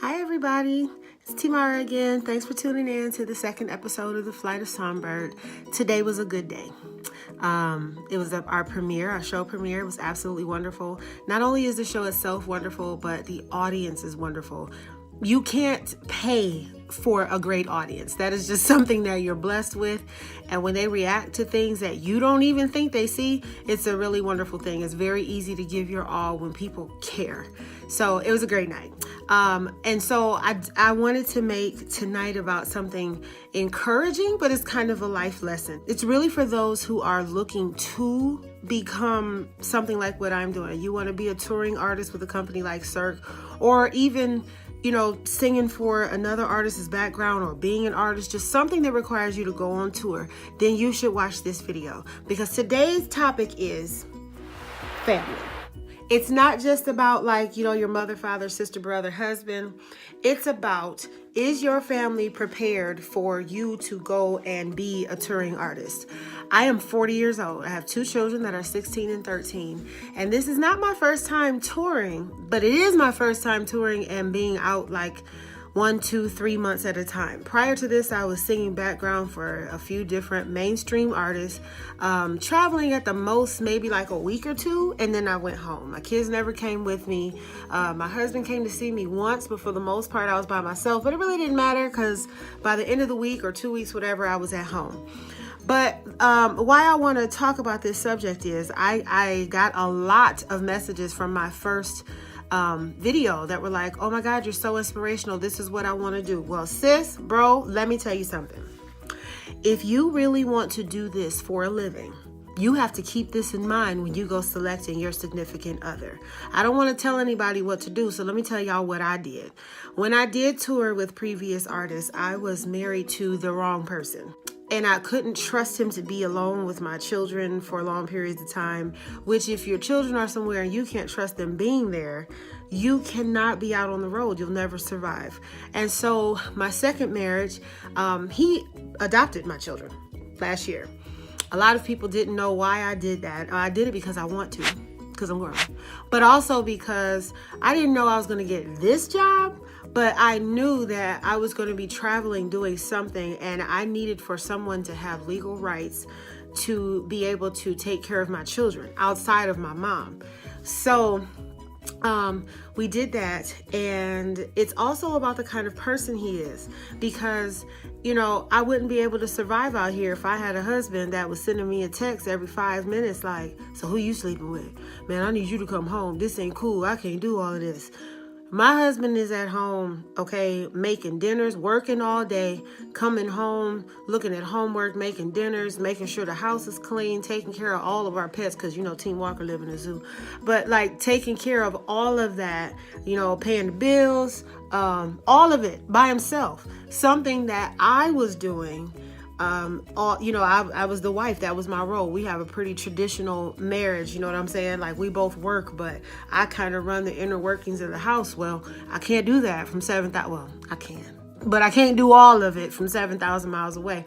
Hi everybody, it's Tymara again. Thanks for tuning in to the second episode of the Flight of Songbyrd. Today was a good day. It was our show premiere. It was absolutely wonderful. Not only is the show itself wonderful, but the audience is wonderful. You can't pay for a great audience. That is just something that you're blessed with. And when they react to things that you don't even think they see, it's a really wonderful thing. It's very easy to give your all when people care. So it was a great night. And so I wanted to make tonight about something encouraging, but it's kind of a life lesson. It's really for those who are looking to become something like what I'm doing. You want to be a touring artist with a company like Cirque, or even singing for another artist's background, or being an artist, just something that requires you to go on tour, then you should watch this video, because today's topic is family. It's not just about your mother, father, sister, brother, husband. It's about, is your family prepared for you to go and be a touring artist? I am 40 years old. I have two children that are 16 and 13. And this is not my first time touring, but it is my first time touring and being out 1, 2, 3 months at a time. Prior to this, I was singing background for a few different mainstream artists, traveling at the most maybe a week or two, and then I went home. My kids never came with me. My husband came to see me once, but for the most part, I was by myself. But it really didn't matter, because by the end of the week or 2 weeks, whatever, I was at home. But why I want to talk about this subject is I got a lot of messages from my first video that were like, oh my God, you're so inspirational. This is what I want to do. Well, sis, bro, let me tell you something. If you really want to do this for a living, you have to keep this in mind when you go selecting your significant other. I don't want to tell anybody what to do, so let me tell y'all what I did. When I did tour with previous artists, I was married to the wrong person. And I couldn't trust him to be alone with my children for long periods of time, which if your children are somewhere and you can't trust them being there, you cannot be out on the road. You'll never survive. And so my second marriage, he adopted my children last year. A lot of people didn't know why I did that. I did it because I want to, because I'm grown, but also because I didn't know I was going to get this job. But I knew that I was going to be traveling doing something, and I needed for someone to have legal rights to be able to take care of my children outside of my mom. So we did that, and it's also about the kind of person he is, because I wouldn't be able to survive out here if I had a husband that was sending me a text every 5 minutes like, so who you sleeping with? Man, I need you to come home. This ain't cool. I can't do all of this. My husband is at home, okay, making dinners, working all day, coming home, looking at homework, making dinners, making sure the house is clean, taking care of all of our pets, because, Team Walker live in a zoo. But, taking care of all of that, paying the bills, all of it by himself. Something that I was doing. I was the wife. That was my role. We have a pretty traditional marriage. You know what I'm saying? We both work, but I kind of run the inner workings of the house. Well, I can't do that from 7,000. Well, I can, but I can't do all of it from 7,000 miles away.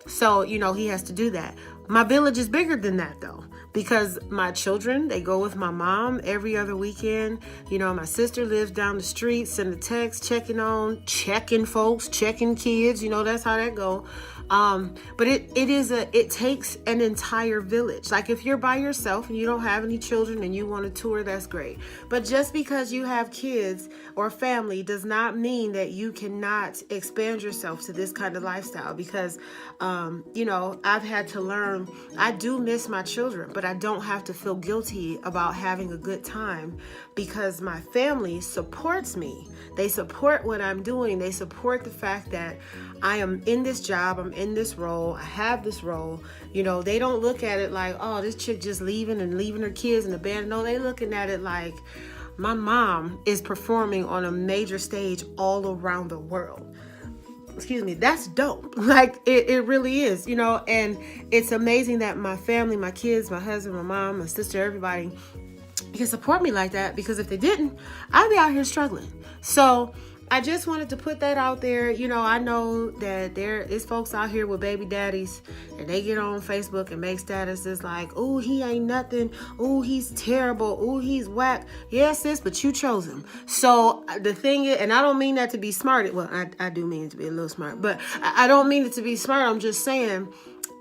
So, he has to do that. My village is bigger than that, though, because my children, they go with my mom every other weekend. My sister lives down the street, send a text, checking folks, checking kids. That's how that go. But it takes an entire village. If you're by yourself and you don't have any children and you want to tour, that's great. But just because you have kids or family does not mean that you cannot expand yourself to this kind of lifestyle, because, I've had to learn, I do miss my children, but I don't have to feel guilty about having a good time, because my family supports me. They support what I'm doing. They support the fact that I am in this job. I'm in this role. I have this role. They don't look at it like, oh, this chick just leaving her kids in the band. No, they looking at it like, my mom is performing on a major stage all around the world. Excuse me, that's dope. It really is, and it's amazing that my family, my kids, my husband, my mom, my sister, everybody can support me like that, because if they didn't, I'd be out here struggling. So I just wanted to put that out there. You know, I know that there is folks out here with baby daddies and they get on Facebook and make statuses like, oh, he ain't nothing. Oh, he's terrible. Oh, he's whack. Yes, sis, but you chose him. So the thing is, and I don't mean that to be smart. Well, I do mean it to be a little smart, but I don't mean it to be smart. I'm just saying,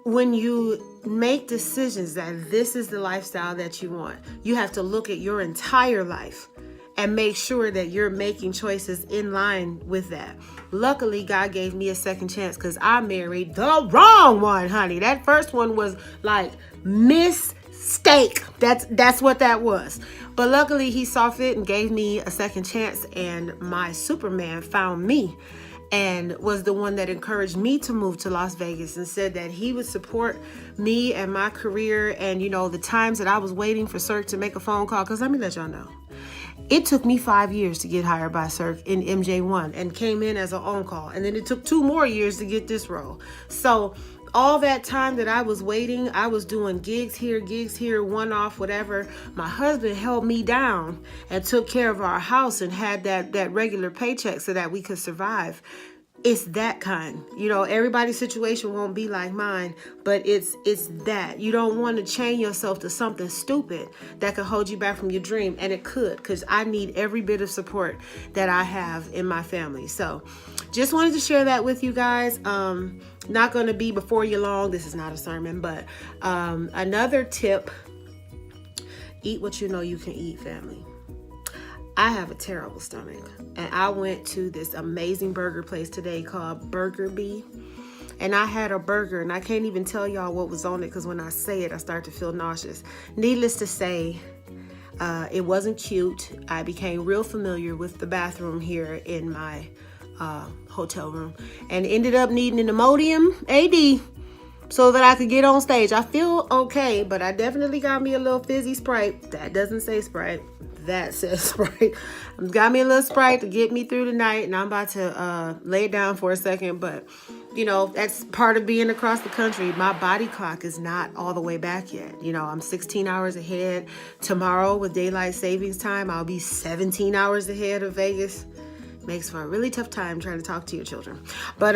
when you make decisions that this is the lifestyle that you want, you have to look at your entire life and make sure that you're making choices in line with that. Luckily, God gave me a second chance because I married the wrong one, honey. That first one was like mistake. That's what that was. But luckily, he saw fit and gave me a second chance, and my Superman found me and was the one that encouraged me to move to Las Vegas and said that he would support me and my career. And, you know, the times that I was waiting for Cirque to make a phone call, because let me let y'all know, it took me 5 years to get hired by Cirque in MJ1 and came in as an on-call. And then it took 2 more years to get this role. So all that time that I was waiting, I was doing gigs here, one-off, whatever. My husband held me down and took care of our house and had that regular paycheck so that we could survive. It's that kind. You know, everybody's situation won't be like mine, but it's that. You don't want to chain yourself to something stupid that could hold you back from your dream, and it could, because I need every bit of support that I have in my family. So just wanted to share that with you guys. Not going to be before you long. This is not a sermon, but another tip: eat what you know you can eat, family. I have a terrible stomach, and I went to this amazing burger place today called Burger Bee, and I had a burger, and I can't even tell y'all what was on it because when I say it, I start to feel nauseous. Needless to say, it wasn't cute. I became real familiar with the bathroom here in my hotel room and ended up needing an Imodium AD so that I could get on stage. I feel okay, but I definitely got me a little fizzy Sprite. That doesn't say Sprite. That says Sprite. Got me a little Sprite to get me through the night, and I'm about to lay it down for a second. But, you know, that's part of being across the country. My body clock is not all the way back yet. You know, I'm 16 hours ahead. Tomorrow with daylight savings time, I'll be 17 hours ahead of Vegas. Makes for a really tough time trying to talk to your children. But,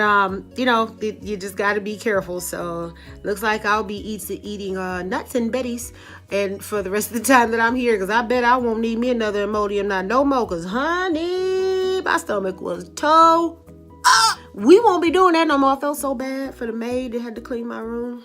you know, you just got to be careful. So looks like I'll be eating nuts and Betty's and for the rest of the time that I'm here, because I bet I won't need me another Imodium, not no more, because, honey, my stomach was toe up. We won't be doing that no more. I felt so bad for the maid that had to clean my room.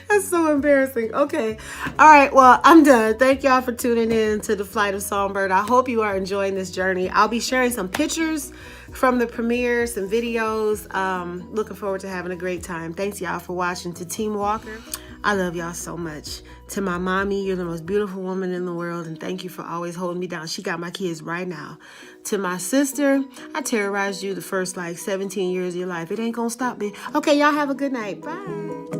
That's so embarrassing. Okay. All right. Well, I'm done. Thank y'all for tuning in to the Flight of Songbyrd. I hope you are enjoying this journey. I'll be sharing some pictures from the premiere, some videos. Looking forward to having a great time. Thanks y'all for watching. To Team Walker, I love y'all so much. To my mommy, you're the most beautiful woman in the world, and thank you for always holding me down. She got my kids right now. To my sister, I terrorized you the first 17 years of your life. It ain't gonna stop me. Okay, y'all have a good night. Bye.